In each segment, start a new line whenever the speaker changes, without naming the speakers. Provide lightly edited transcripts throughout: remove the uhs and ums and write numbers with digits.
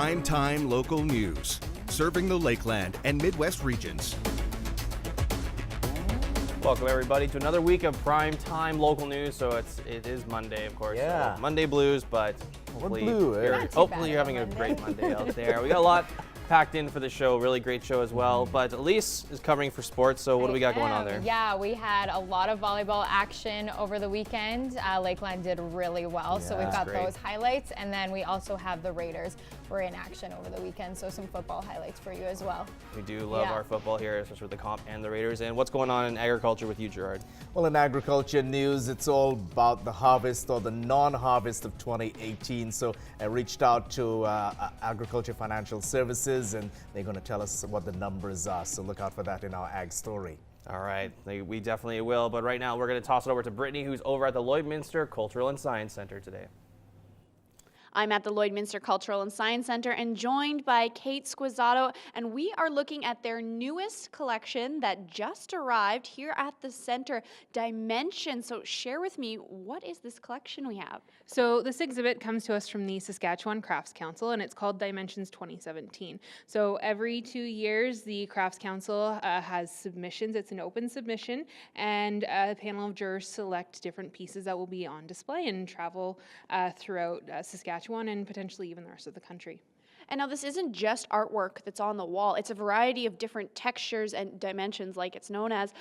Primetime local news, serving the Lakeland and Midwest regions.
Welcome everybody to another week of Primetime local news. So it is Monday, of course.
Yeah.
So Monday blues, but hopefully,
Hopefully
you're having a great Monday out there. We got a lot packed in for the show, really great show as well. But Elise is covering for sports, so what do we got going on there?
Yeah, we had a lot of volleyball action over the weekend. Lakeland did really well, so we've got those highlights. And then we also have the Raiders were in action over the weekend, so some football highlights for you as well.
We do love our football here, especially with the Comp and the Raiders. And what's going on in agriculture with you, Gerard?
Well, in agriculture news, it's all about the harvest or the non-harvest of 2018. So I reached out to Agriculture Financial Services, and they're going to tell us what the numbers are. So look out for that in our ag story.
All right, we definitely will. But right now, we're going to toss it over to Brittany, who's over at the Lloydminster Cultural and Science Center today.
I'm at the Lloydminster Cultural and Science Center and joined by Kate Squizzato, and we are looking at their newest collection that just arrived here at the center, Dimension. So share with me, what is this collection we have?
So this exhibit comes to us from the Saskatchewan Crafts Council, and it's called Dimensions 2017. So every 2 years, the Crafts Council has submissions. It's an open submission, and a panel of jurors select different pieces that will be on display and travel throughout Saskatchewan and potentially even the rest of the country.
And now this isn't just artwork that's on the wall. It's a variety of different textures and dimensions, like it's known as.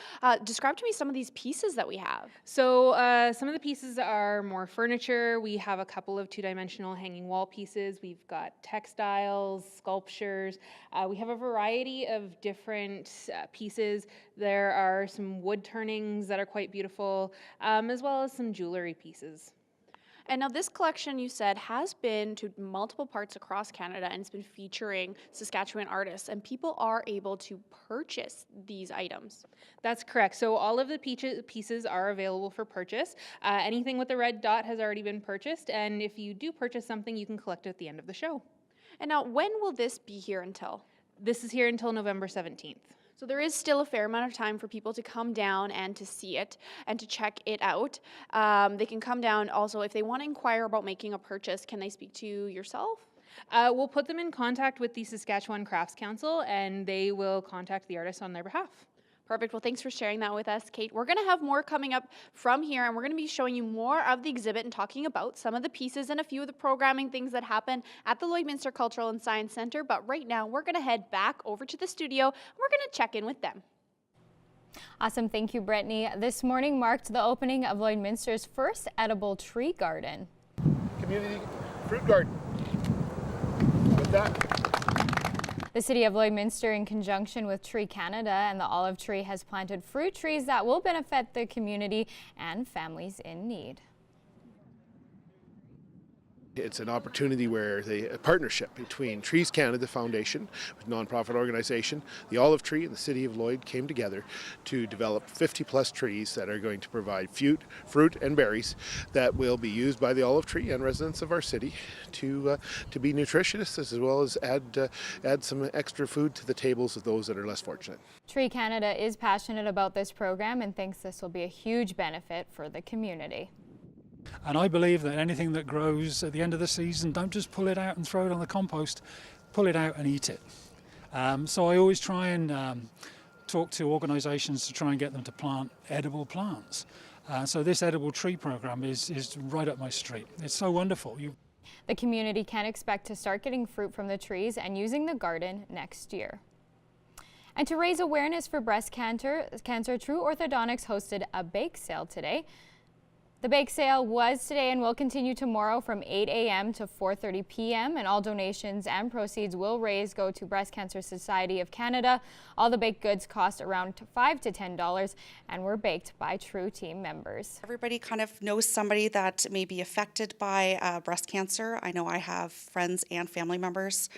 Describe to me some of these pieces that we have.
So some of the pieces are more furniture. We have a couple of two-dimensional hanging wall pieces. We've got textiles, sculptures. We have a variety of different pieces. There are some wood turnings that are quite beautiful, as well as some jewelry pieces.
And now this collection, you said, has been to multiple parts across Canada, and it's been featuring Saskatchewan artists, and people are able to purchase these items.
That's correct. So all of the pieces are available for purchase. Anything with the red dot has already been purchased, and if you do purchase something, you can collect it at the end of the show.
And now, when will this be here until?
This is here until November 17th.
So there is still a fair amount of time for people to come down and to see it and to check it out. They can come down also if they want to inquire about making a purchase. Can they speak to yourself?
We'll put them in contact with the Saskatchewan Crafts Council, and they will contact the artist on their behalf.
Perfect. Well, thanks for sharing that with us, Kate. We're going to have more coming up from here, and we're going to be showing you more of the exhibit and talking about some of the pieces and a few of the programming things that happen at the Lloydminster Cultural and Science Center. But right now, we're going to head back over to the studio, and we're going to check in with them.
Awesome. Thank you, Brittany. This morning marked the opening of Lloydminster's first edible tree garden.
Community fruit garden. With that.
The City of Lloydminster, in conjunction with Tree Canada and the Olive Tree, has planted fruit trees that will benefit the community and families in need.
It's an opportunity where a partnership between Trees Canada Foundation, a nonprofit organization, the Olive Tree and the City of Lloyd came together to develop 50 plus trees that are going to provide fruit and berries that will be used by the Olive Tree and residents of our city to be nutritious, as well as add some extra food to the tables of those that are less fortunate.
Tree Canada is passionate about this program and thinks this will be a huge benefit for the community.
And I believe that anything that grows at the end of the season, don't just pull it out and throw it on the compost, pull it out and eat it. So I always try and talk to organisations to try and get them to plant edible plants. So this edible tree program is right up my street. It's so wonderful.
The community can expect to start getting fruit from the trees and using the garden next year. And to raise awareness for breast cancer, True Orthodontics hosted a bake sale today. The bake sale was today and will continue tomorrow from 8 a.m. to 4:30 p.m. and all donations and proceeds will go to Breast Cancer Society of Canada. All the baked goods cost around $5 to $10 and were baked by True team members.
Everybody kind of knows somebody that may be affected by breast cancer. I know I have friends and family members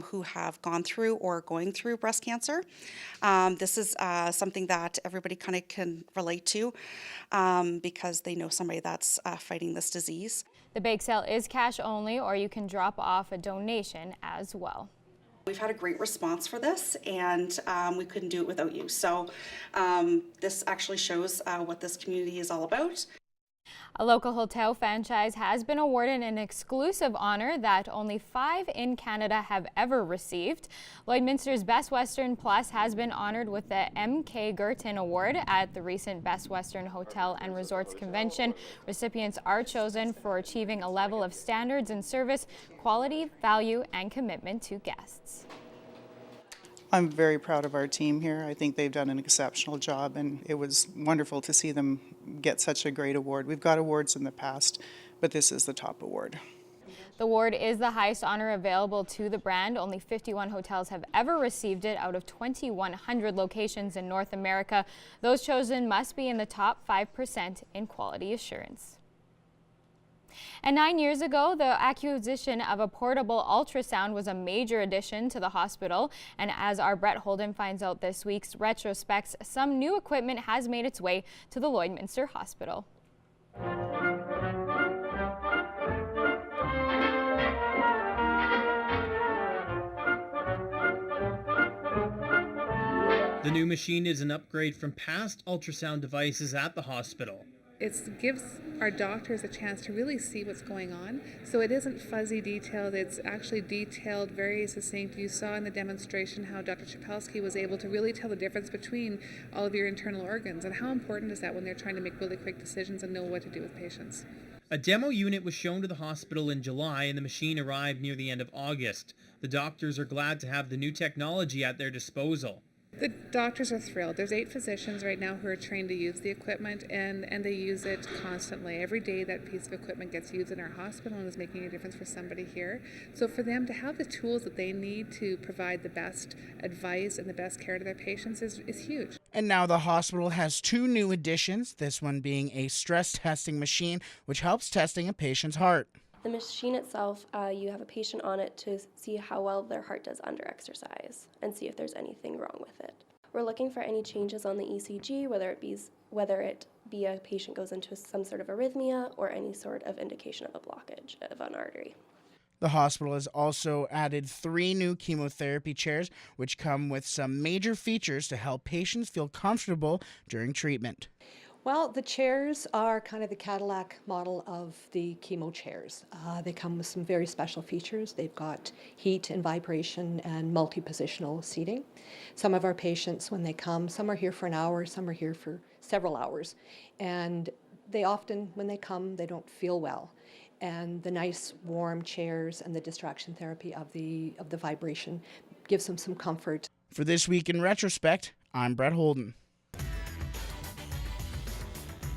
who have gone through or going through breast cancer. This is something that everybody kind of can relate to because they know somebody that's fighting this disease.
The bake sale is cash only, or you can drop off a donation as well.
We've had a great response for this, and we couldn't do it without you. So this actually shows what this community is all about.
A local hotel franchise has been awarded an exclusive honor that only 5 in Canada have ever received. Lloydminster's Best Western Plus has been honored with the M.K. Girton Award at the recent Best Western Hotel and Resorts Convention. Recipients are chosen for achieving a level of standards in service, quality, value, and commitment to guests.
I'm very proud of our team here. I think they've done an exceptional job, and it was wonderful to see them get such a great award. We've got awards in the past, but this is the top award.
The award is the highest honor available to the brand. Only 51 hotels have ever received it out of 2,100 locations in North America. Those chosen must be in the top 5% in quality assurance. And 9 years ago, the acquisition of a portable ultrasound was a major addition to the hospital. And as our Brett Holden finds out this week's retrospects, some new equipment has made its way to the Lloydminster Hospital.
The new machine is an upgrade from past ultrasound devices at the hospital.
It gives our doctors a chance to really see what's going on. So it isn't fuzzy detailed, it's actually detailed, very succinct. You saw in the demonstration how Dr. Chapelski was able to really tell the difference between all of your internal organs, and how important is that when they're trying to make really quick decisions and know what to do with patients.
A demo unit was shown to the hospital in July, and the machine arrived near the end of August. The doctors are glad to have the new technology at their disposal.
The doctors are thrilled. There's 8 physicians right now who are trained to use the equipment, and they use it constantly. Every day that piece of equipment gets used in our hospital and is making a difference for somebody here. So for them to have the tools that they need to provide the best advice and the best care to their patients is huge.
And now the hospital has 2 new additions, this one being a stress testing machine, which helps testing a patient's heart.
The machine itself, you have a patient on it to see how well their heart does under exercise and see if there's anything wrong with it. We're looking for any changes on the ECG, whether it be a patient goes into some sort of arrhythmia or any sort of indication of a blockage of an artery.
The hospital has also added 3 new chemotherapy chairs, which come with some major features to help patients feel comfortable during treatment.
Well, the chairs are kind of the Cadillac model of the chemo chairs. They come with some very special features. They've got heat and vibration and multi-positional seating. Some of our patients, when they come, some are here for an hour, some are here for several hours. And they often, when they come, they don't feel well. And the nice warm chairs and the distraction therapy of the vibration gives them some comfort.
For This Week in Retrospect, I'm Brett Holden.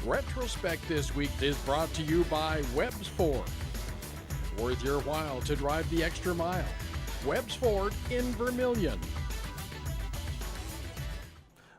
Retrospect this week is brought to you by Webb's Ford. Worth your while to drive the extra mile. Webb's Ford in Vermilion.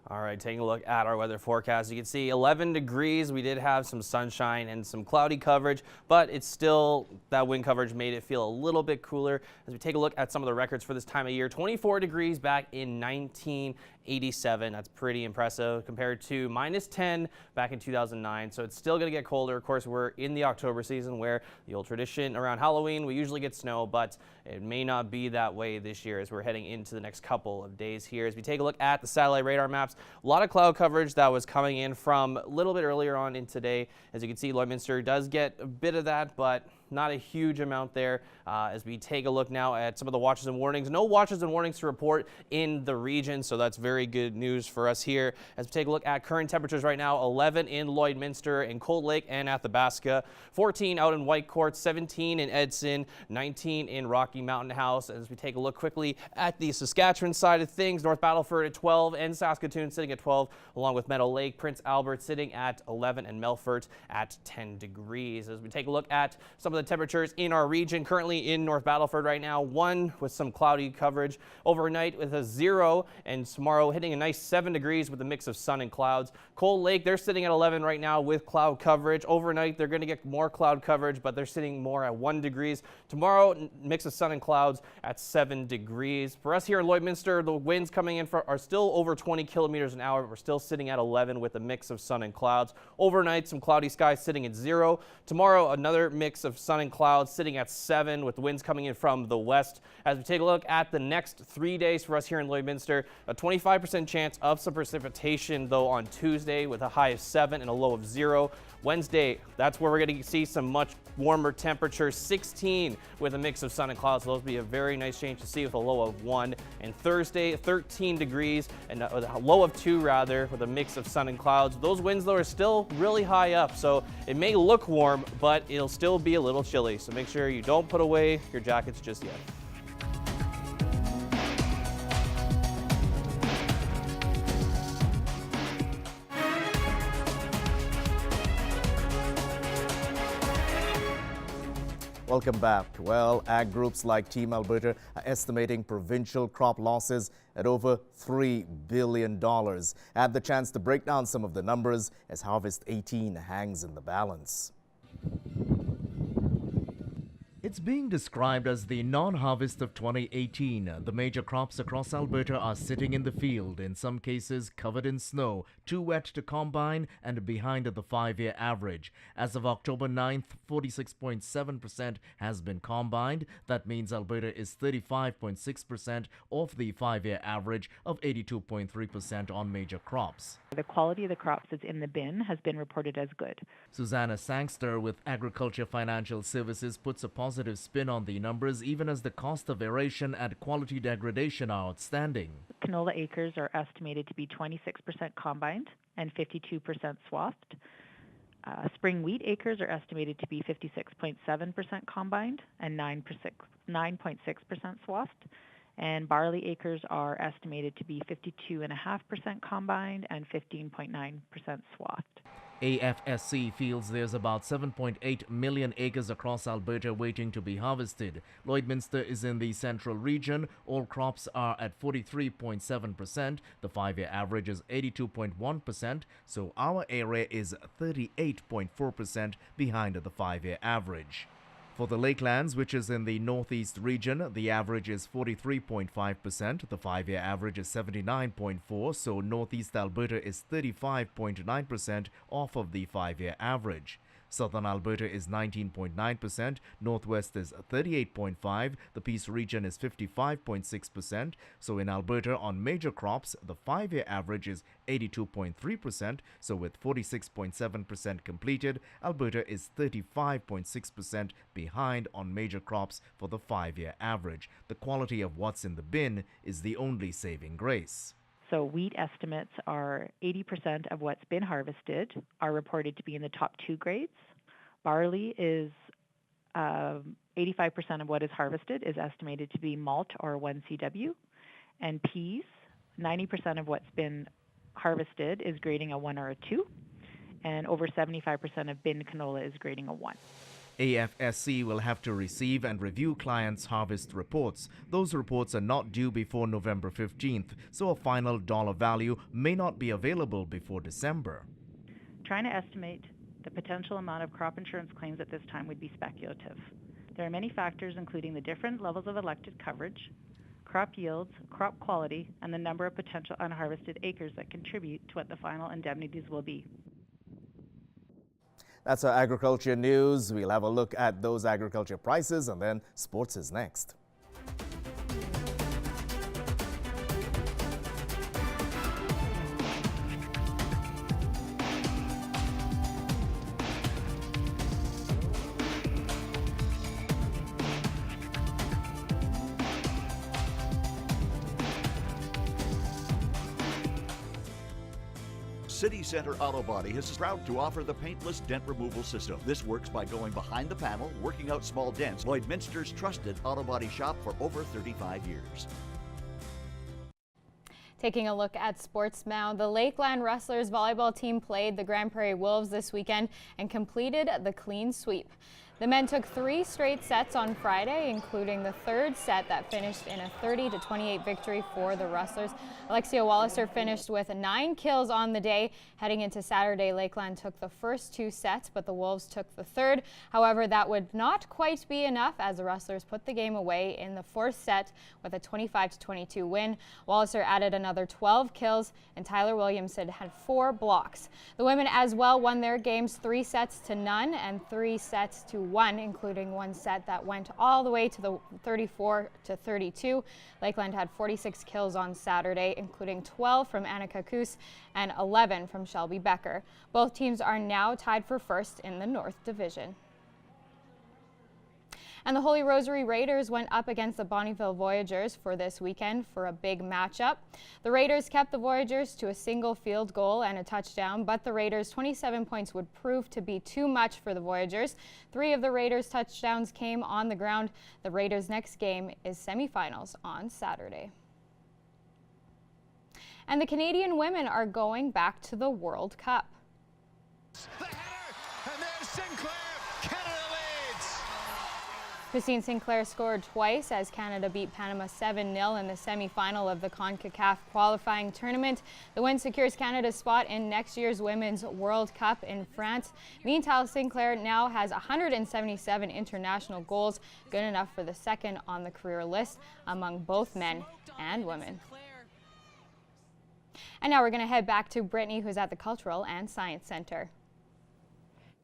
All right, taking a look at our weather forecast. You can see 11 degrees. We did have some sunshine and some cloudy coverage, but it's still, that wind coverage made it feel a little bit cooler. As we take a look at some of the records for this time of year, 24 degrees back in 1987. That's pretty impressive compared to -10 back in 2009. So it's still going to get colder. Of course, we're in the October season where the old tradition around Halloween, we usually get snow, but it may not be that way this year as we're heading into the next couple of days here. As we take a look at the satellite radar maps, a lot of cloud coverage that was coming in from a little bit earlier on in today. As you can see, Lloydminster does get a bit of that, but not a huge amount there. As we take a look now at some of the watches and warnings, no watches and warnings to report in the region, so that's very good news for us here. As we take a look at current temperatures right now, 11 in Lloydminster, in Cold Lake and Athabasca, 14 out in Whitecourt, 17 in Edson, 19 in Rocky Mountain House. As we take a look quickly at the Saskatchewan side of things, North Battleford at 12 and Saskatoon sitting at 12, along with Meadow Lake, Prince Albert sitting at 11 and Melfort at 10 degrees. As we take a look at some of the temperatures in our region, currently in North Battleford right now, 1 with some cloudy coverage, overnight with a 0, and tomorrow hitting a nice 7 degrees with a mix of sun and clouds. Cold Lake, they're sitting at 11 right now with cloud coverage. Overnight, they're going to get more cloud coverage, but they're sitting more at 1 degrees. Tomorrow, mix of sun and clouds at 7 degrees. For us here in Lloydminster, the winds coming in are still over 20 kilometers an hour. We're still sitting at 11 with a mix of sun and clouds. Overnight, some cloudy skies sitting at 0. Tomorrow, another mix of sun sun and clouds sitting at 7 with the winds coming in from the west. As we take a look at the next 3 days for us here in Lloydminster, a 25% chance of some precipitation though on Tuesday with a high of 7 and a low of 0. Wednesday, that's where we're going to see some much warmer temperatures, 16 with a mix of sun and clouds. So those will be a very nice change to see with a low of 1. And Thursday, 13 degrees and a low of 2 rather with a mix of sun and clouds. Those winds though are still really high up, so it may look warm, but it'll still be a little chilly. So make sure you don't put away your jackets just yet.
Welcome back. Well, ag groups like Team Alberta are estimating provincial crop losses at over $3 billion. I had the chance to break down some of the numbers as Harvest 18 hangs in the balance.
It's being described as the non-harvest of 2018. The major crops across Alberta are sitting in the field, in some cases covered in snow, too wet to combine and behind the 5-year average. As of October 9th, 46.7% has been combined. That means Alberta is 35.6% off the 5-year average of 82.3% on major crops.
The quality of the crops that's in the bin has been reported as good.
Susanna Sangster with Agriculture Financial Services puts a positive spin on the numbers, even as the cost of aeration and quality degradation are outstanding.
Canola acres are estimated to be 26% combined and 52% swathed. Spring wheat acres are estimated to be 56.7% combined and 9.6% swathed. And barley acres are estimated to be 52.5% combined and 15.9% swathed.
AFSC feels there's about 7.8 million acres across Alberta waiting to be harvested. Lloydminster is in the central region. All crops are at 43.7%. The 5-year average is 82.1%, so our area is 38.4% behind the 5-year average. For the Lakelands, which is in the northeast region, the average is 43.5%. The 5-year average is 79.4%, so northeast Alberta is 35.9% off of the 5-year average. Southern Alberta is 19.9%, Northwest is 38.5%, the Peace region is 55.6%. So in Alberta on major crops, the 5-year average is 82.3%. So with 46.7% completed, Alberta is 35.6% behind on major crops for the 5-year average. The quality of what's in the bin is the only saving grace.
So wheat estimates are 80% of what's been harvested are reported to be in the top 2 grades. Barley is 85% of what is harvested is estimated to be malt or 1CW. And peas, 90% of what's been harvested is grading a 1 or a 2. And over 75% of bin canola is grading a 1.
AFSC will have to receive and review clients' harvest reports. Those reports are not due before November 15th, so a final dollar value may not be available before December.
Trying to estimate the potential amount of crop insurance claims at this time would be speculative. There are many factors, including the different levels of elected coverage, crop yields, crop quality, and the number of potential unharvested acres that contribute to what the final indemnities will be.
That's our agriculture news. We'll have a look at those agriculture prices, and then sports is next.
City Center Auto Body is proud to offer the Paintless Dent Removal System. This works by going behind the panel, working out small dents. Lloydminster's trusted auto body shop for over 35 years.
Taking a look at sports now, the Lakeland Wrestlers volleyball team played the Grand Prairie Wolves this weekend and completed the clean sweep. The men took 3 straight sets on Friday, including the 3rd set that finished in a 30-28 victory for the Wrestlers. Alexia Walliser finished with 9 kills on the day. Heading into Saturday, Lakeland took the first 2 sets, but the Wolves took the 3rd. However, that would not quite be enough as the Wrestlers put the game away in the 4th set with a 25-22 win. Walliser added another 12 kills, and Tyler Williamson had 4 blocks. The women as well won their games 3-0 and 3-1 1, including one set that went all the way to the 34-32. Lakeland had 46 kills on Saturday, including 12 from Annika Koos and 11 from Shelby Becker. Both teams are now tied for first in the North Division. And the Holy Rosary Raiders went up against the Bonnyville Voyageurs for this weekend for a big matchup. The Raiders kept the Voyageurs to a single field goal and a touchdown, but the Raiders' 27 points would prove to be too much for the Voyageurs. 3 of the Raiders' touchdowns came on the ground. The Raiders' next game is semifinals on Saturday. And the Canadian women are going back to the World Cup.
The header, and there's Sinclair. Canada leads.
Christine Sinclair scored twice as Canada beat Panama 7-0 in the semi-final of the CONCACAF qualifying tournament. The win secures Canada's spot in next year's Women's World Cup in France. Meanwhile, Sinclair now has 177 international goals, good enough for the second on the career list among both men and women. And now we're going to head back to Brittany, who's at the Cultural and Science Center.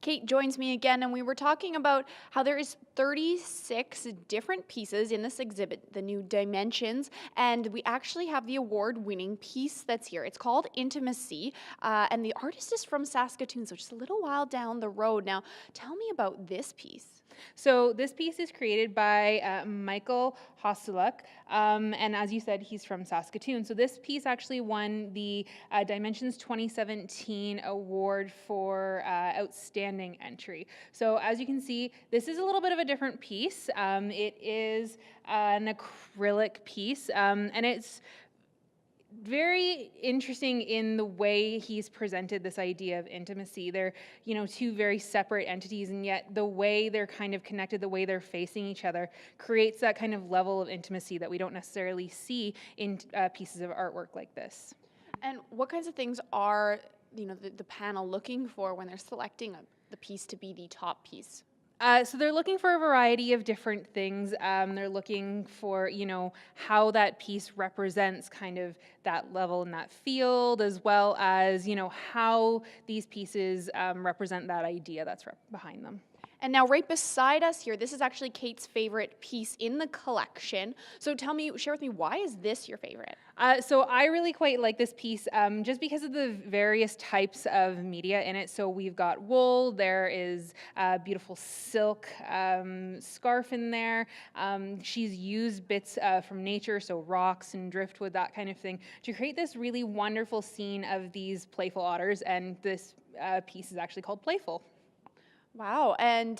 Kate joins me again, and we were talking about how there is 36 different pieces in this exhibit, the new Dimensions, and we actually have the award-winning piece that's here. It's called Intimacy, and the artist is from Saskatoon, so just a little while down the road. Now, tell me about this piece.
So this piece is created by Michael Hosteluk, and as you said, he's from Saskatoon. So this piece actually won the Dimensions 2017 award for outstanding entry. So as you can see, this is a little bit of a different piece. It is an acrylic piece, and it's very interesting in the way he's presented this idea of intimacy. They're, two very separate entities, and yet the way they're kind of connected, the way they're facing each other, creates that kind of level of intimacy that we don't necessarily see in pieces of artwork like this.
And what kinds of things are, the panel looking for when they're selecting the piece to be the top piece?
So they're looking for a variety of different things. They're looking for, how that piece represents kind of that level in that field, as well as, how these pieces represent that idea that's behind them.
And now right beside us here, this is actually Kate's favorite piece in the collection. So share with me, why is this your favorite?
So I really quite like this piece just because of the various types of media in it. So we've got wool, there is a beautiful silk scarf in there. She's used bits from nature, so rocks and driftwood, that kind of thing, to create this really wonderful scene of these playful otters, and this piece is actually called Playful.
Wow, and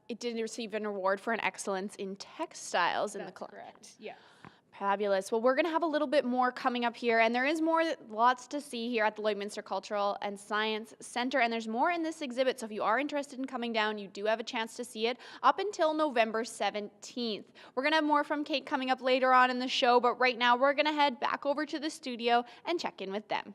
it did receive an award for an excellence in textiles in the collection.
Correct. Yeah.
Fabulous. Well, we're going to have a little bit more coming up here, and there is lots to see here at the Lloydminster Cultural and Science Center, and there's more in this exhibit, so if you are interested in coming down, you do have a chance to see it up until November 17th. We're going to have more from Kate coming up later on in the show, but right now we're going to head back over to the studio and check in with them.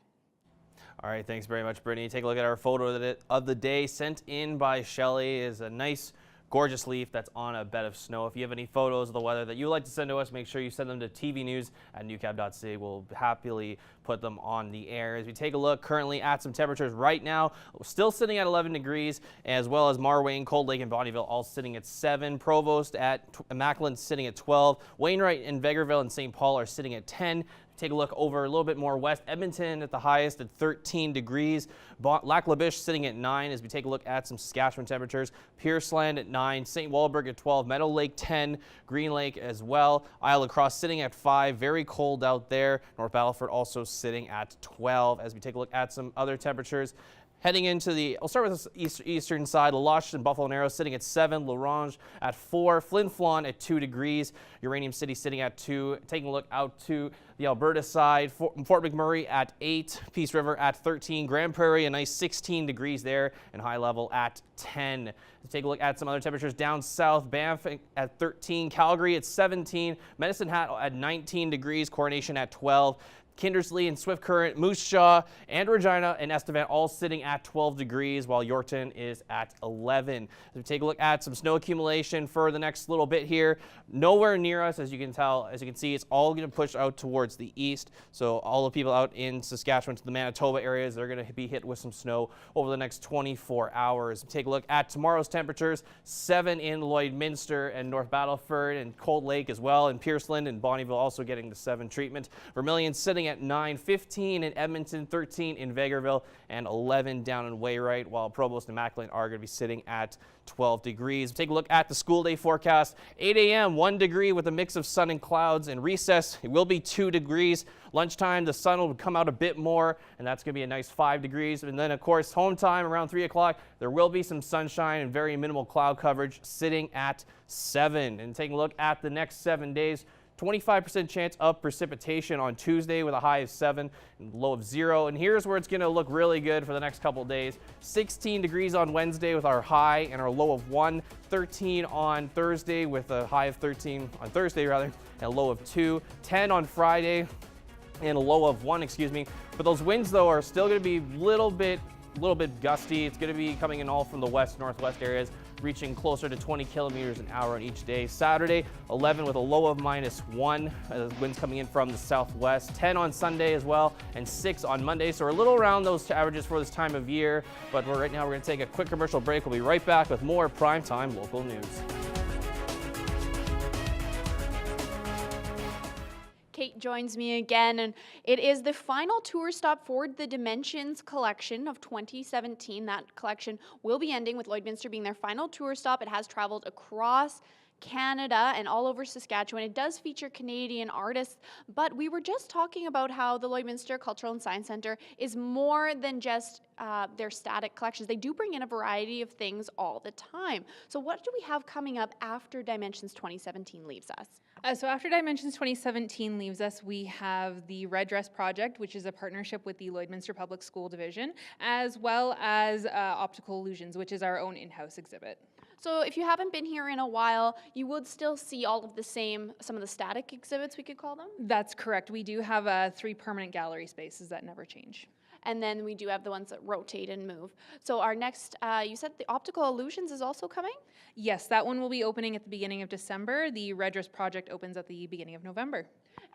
All right, thanks very much, Brittany. Take a look at our photo of the day sent in by Shelley. Is a nice, gorgeous leaf that's on a bed of snow. If you have any photos of the weather that you would like to send to us, make sure you send them to tvnews@newcab.ca. We'll happily put them on the air. As we take a look currently at some temperatures right now, still sitting at 11 degrees, as well as Marwayne, Cold Lake, and Bonnyville all sitting at 7. Provost at Macklin sitting at 12. Wainwright and Vegreville and St. Paul are sitting at 10. Take a look over a little bit more west. Edmonton at the highest at 13 degrees. Lac La Biche sitting at 9 as we take a look at some Saskatchewan temperatures. Pierceland at 9, St. Walburg at 12, Meadow Lake 10, Green Lake as well. Isle of Cross sitting at 5, very cold out there. North Battleford also sitting at 12 as we take a look at some other temperatures. Heading into I'll start with the eastern side. La Loche and Buffalo Narrows sitting at 7. L'Orange at 4. Flin Flon at 2 degrees. Uranium City sitting at 2. Taking a look out to the Alberta side. Fort McMurray at 8. Peace River at 13. Grand Prairie, a nice 16 degrees there. And High Level at 10. Let's take a look at some other temperatures down south. Banff at 13. Calgary at 17. Medicine Hat at 19 degrees. Coronation at 12. Kindersley and Swift Current, Moose Jaw, and Regina and Estevan all sitting at 12 degrees, while Yorkton is at 11. As we take a look at some snow accumulation for the next little bit here, nowhere near us, as you can tell, as you can see, it's all going to push out towards the east. So all the people out in Saskatchewan to the Manitoba areas, they're going to be hit with some snow over the next 24 hours. Take a look at tomorrow's temperatures: 7 in Lloydminster and North Battleford, and Cold Lake as well, and Pierceland and Bonnyville also getting the 7 treatment. Vermilion sitting at 9, 15 in Edmonton, 13 in Vegreville, and 11 down in Wayrite, while Provost and Mackling are going to be sitting at 12 degrees. Take a look at the school day forecast. 8 a.m., 1 degree with a mix of sun and clouds, and recess, it will be 2 degrees. Lunchtime, the sun will come out a bit more, and that's going to be a nice 5 degrees. And then, of course, home time around 3 o'clock, there will be some sunshine and very minimal cloud coverage, sitting at 7. And taking a look at the next 7 days, 25% chance of precipitation on Tuesday with a high of 7 and low of 0. And here's where it's going to look really good for the next couple of days. 16 degrees on Wednesday with our high and our low of 1. 13 on Thursday with a high of 13 on Thursday rather, and a low of 2. 10 on Friday and a low of 1, excuse me. But those winds though are still going to be a little bit gusty. It's going to be coming in all from the west, northwest areas, reaching closer to 20 kilometers an hour on each day. Saturday, 11 with a low of -1. Winds coming in from the southwest. 10 on Sunday as well, and 6 on Monday. So we're a little around those averages for this time of year. But right now, we're going to take a quick commercial break. We'll be right back with more primetime local news.
Kate joins me again, and it is the final tour stop for the Dimensions collection of 2017. That collection will be ending with Lloydminster being their final tour stop. It has traveled across Canada and all over Saskatchewan. It does feature Canadian artists, but we were just talking about how the Lloydminster Cultural and Science Centre is more than just their static collections. They do bring in a variety of things all the time. So what do we have coming up after Dimensions 2017 leaves us?
So after Dimensions 2017 leaves us, we have the Red Dress Project, which is a partnership with the Lloydminster Public School Division, as well as Optical Illusions, which is our own in-house exhibit.
So if you haven't been here in a while, you would still see all of the same, some of the static exhibits, we could call them?
That's correct. We do have 3 permanent gallery spaces that never change.
And then we do have the ones that rotate and move. So our next, you said the Optical Illusions is also coming?
Yes, that one will be opening at the beginning of December. The Red Dress Project opens at the beginning of November.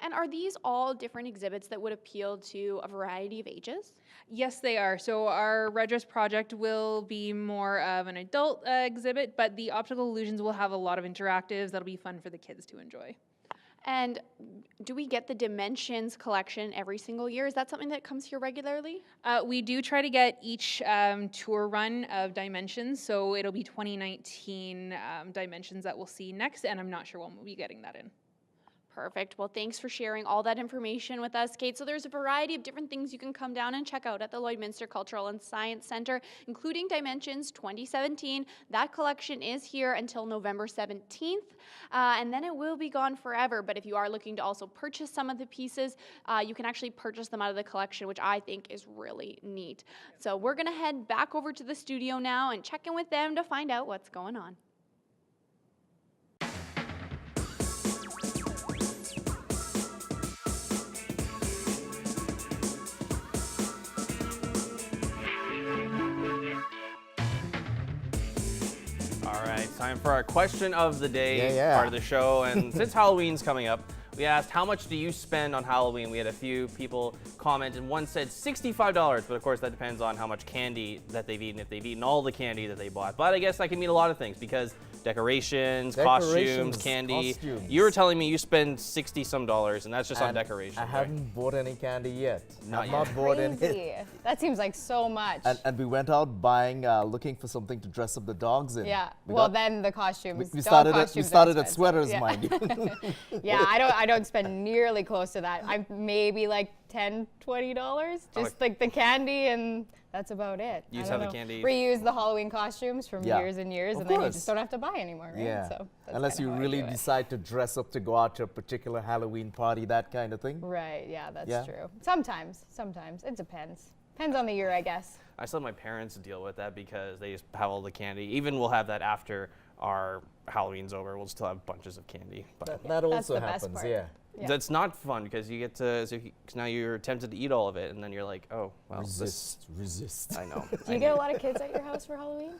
And are these all different exhibits that would appeal to a variety of ages?
Yes, they are. So our Red Dress Project will be more of an adult exhibit, but the Optical Illusions will have a lot of interactives that'll be fun for the kids to enjoy.
And do we get the Dimensions collection every single year? Is that something that comes here regularly?
We do try to get each tour run of Dimensions, so it'll be 2019 Dimensions that we'll see next, and I'm not sure when we'll be getting that in.
Perfect. Well, thanks for sharing all that information with us, Kate. So there's a variety of different things you can come down and check out at the Lloydminster Cultural and Science Centre, including Dimensions 2017. That collection is here until November 17th, and then it will be gone forever. But if you are looking to also purchase some of the pieces, you can actually purchase them out of the collection, which I think is really neat. So we're going to head back over to the studio now and check in with them to find out what's going on.
All right, time for our question of the day
Yeah.
part of the show. And since Halloween's coming up, we asked, how much do you spend on Halloween? We had a few people comment, and one said $65, but of course that depends on how much candy that they've eaten, if they've eaten all the candy that they bought. But I guess that can mean a lot of things, because decorations, costumes, candy. You were telling me you spend $60-some, and that's just on decorations.
I
right?
haven't bought any candy yet.
Not
Not bought any.
That seems like so much.
And we went out buying, looking for something to dress up the dogs in.
Yeah. Well, then the costumes.
We started at sweaters,
yeah.
mind you.
Yeah, I don't spend nearly close to that. I'm maybe like $10, $20, just like the candy, and that's about it.
You just have the candy.
Reuse the Halloween costumes from years and years, and then you just don't have to buy anymore, right?
Yeah.
So
unless you really decide to dress up to go out to a particular Halloween party, that kind of thing.
Right. Yeah, that's true. Sometimes it depends. Depends on the year, I guess.
I still let my parents deal with that because they just have all the candy. Even we'll have that after our Halloween's over. We'll still have bunches of candy. But
that also happens, yeah.
That's not fun because you get to, cause now you're tempted to eat all of it, and then you're like, oh, well.
Resist.
I know.
Do you get a lot of kids at your house for Halloween?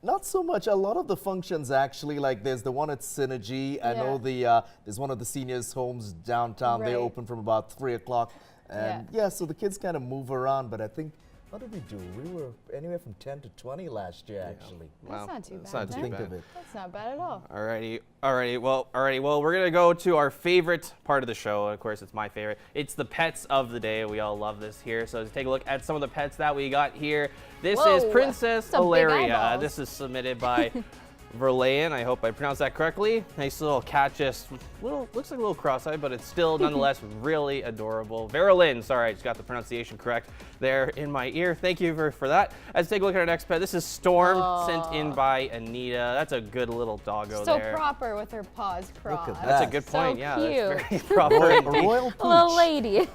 Not so much. A lot of the functions actually, like there's the one at Synergy. I know there's one of the seniors' homes downtown. They open from about 3 o'clock. And so the kids kind of move around, but I think, what did we do? We were anywhere from 10 to 20 last year, actually.
That's not too bad.
That's not too bad.
That's not bad at all.
Alrighty. Well, we're gonna go to our favorite part of the show. Of course, it's my favorite. It's the pets of the day. We all love this here. So let's take a look at some of the pets that we got here. This is Princess Ilaria. This is submitted by Verlaine. I hope I pronounced that correctly. Nice little cat, just looks like a little cross-eyed, but it's still nonetheless really adorable. Verlaine, sorry, I just got the pronunciation correct there in my ear. Thank you for that. Let's take a look at our next pet. This is Storm, sent in by Anita. That's a good little doggo there.
So proper with her paws crossed.
That's a good point.
So
yeah,
cute.
that's very proper indeed.
A little lady.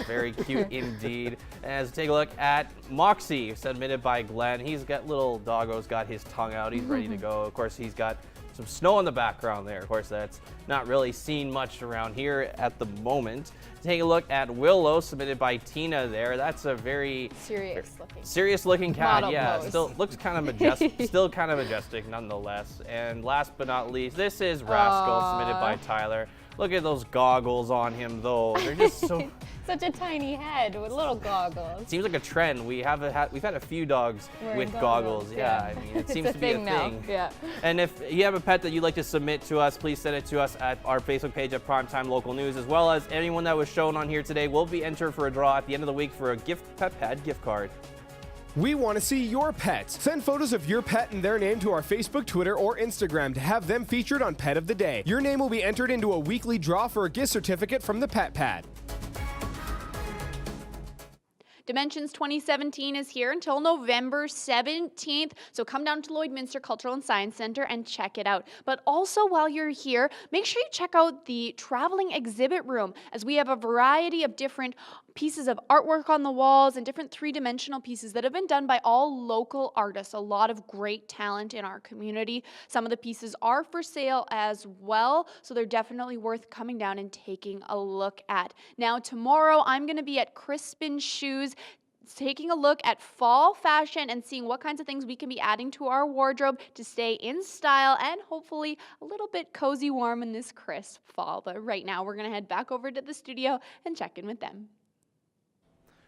Very cute indeed. And let's take a look at Moxie, submitted by Glenn. He's got little doggo's got his tongue out. He's ready to go. Of course, he's got some snow in the background there. Of course, that's not really seen much around here at the moment. Take a look at Willow, submitted by Tina there. That's a very serious looking cat.
Model pose.
Still looks kind of majestic, still kind of majestic nonetheless. And last but not least, this is Rascal, submitted by Tyler. Look at those goggles on him though. They're just so
such a tiny head with little goggles.
It seems like a trend. We've had a few dogs with goggles. Yeah, I mean, it seems to be a thing.
Now. Yeah.
And if you have a pet that you'd like to submit to us, please send it to us at our Facebook page at Primetime Local News, as well as anyone that was shown on here today will be entered for a draw at the end of the week for a Pet Pad gift card.
We want to see your pets. Send photos of your pet and their name to our Facebook, Twitter, or Instagram to have them featured on Pet of the Day. Your name will be entered into a weekly draw for a gift certificate from the Pet Pad.
Dimensions 2017 is here until November 17th, so come down to Lloydminster Cultural and Science Center and check it out. But also while you're here, make sure you check out the traveling exhibit room, as we have a variety of different pieces of artwork on the walls and different three-dimensional pieces that have been done by all local artists. A lot of great talent in our community. Some of the pieces are for sale as well, so they're definitely worth coming down and taking a look at. Now tomorrow I'm going to be at Crispin Shoes, taking a look at fall fashion and seeing what kinds of things we can be adding to our wardrobe to stay in style and hopefully a little bit cozy warm in this crisp fall. But right now we're going to head back over to the studio and check in with them.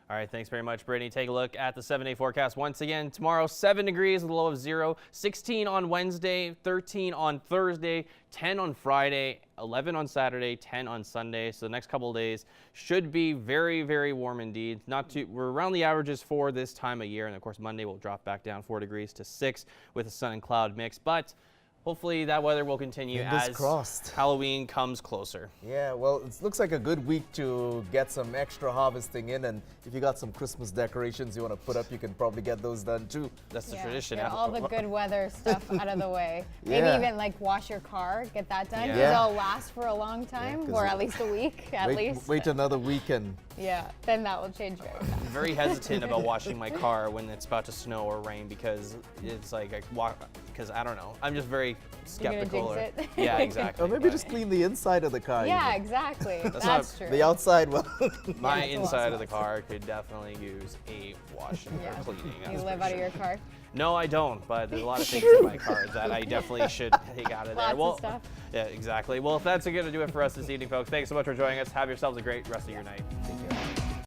All right, thanks very much, Brittany. Take a look at the 7-day forecast once again. Tomorrow, 7 degrees with a low of 0, 16 on Wednesday, 13 on Thursday, 10 on Friday, 11 on Saturday, 10 on Sunday. So the next couple of days should be very, very warm indeed. We're around the averages for this time of year. And of course, Monday will drop back down 4 degrees to 6 with a sun and cloud mix. But hopefully that weather will continue as Halloween comes closer.
Yeah, well, it looks like a good week to get some extra harvesting in, and if you got some Christmas decorations you want to put up, you can probably get those done too.
That's the tradition.
Get all the good weather stuff out of the way. Maybe even like wash your car, get that done, because it'll last for a long time, or at least a week at least.
Wait another weekend.
Yeah, then that will change very fast.
I'm very hesitant about washing my car when it's about to snow or rain, because it's like because I don't know. I'm just very skeptical.
You're gonna jinx it?
Yeah, exactly.
Or maybe just clean the inside of the car.
Yeah,
even.
exactly. That's true.
The outside, well.
My inside of the car could definitely use a washing or cleaning.
You live out of your car?
No, I don't, but there's a lot of things in my car that I definitely should take out of there.
Lots of stuff.
Yeah, exactly. Well, if that's going to do it for us this evening, folks, thanks so much for joining us. Have yourselves a great rest of your night. Take care.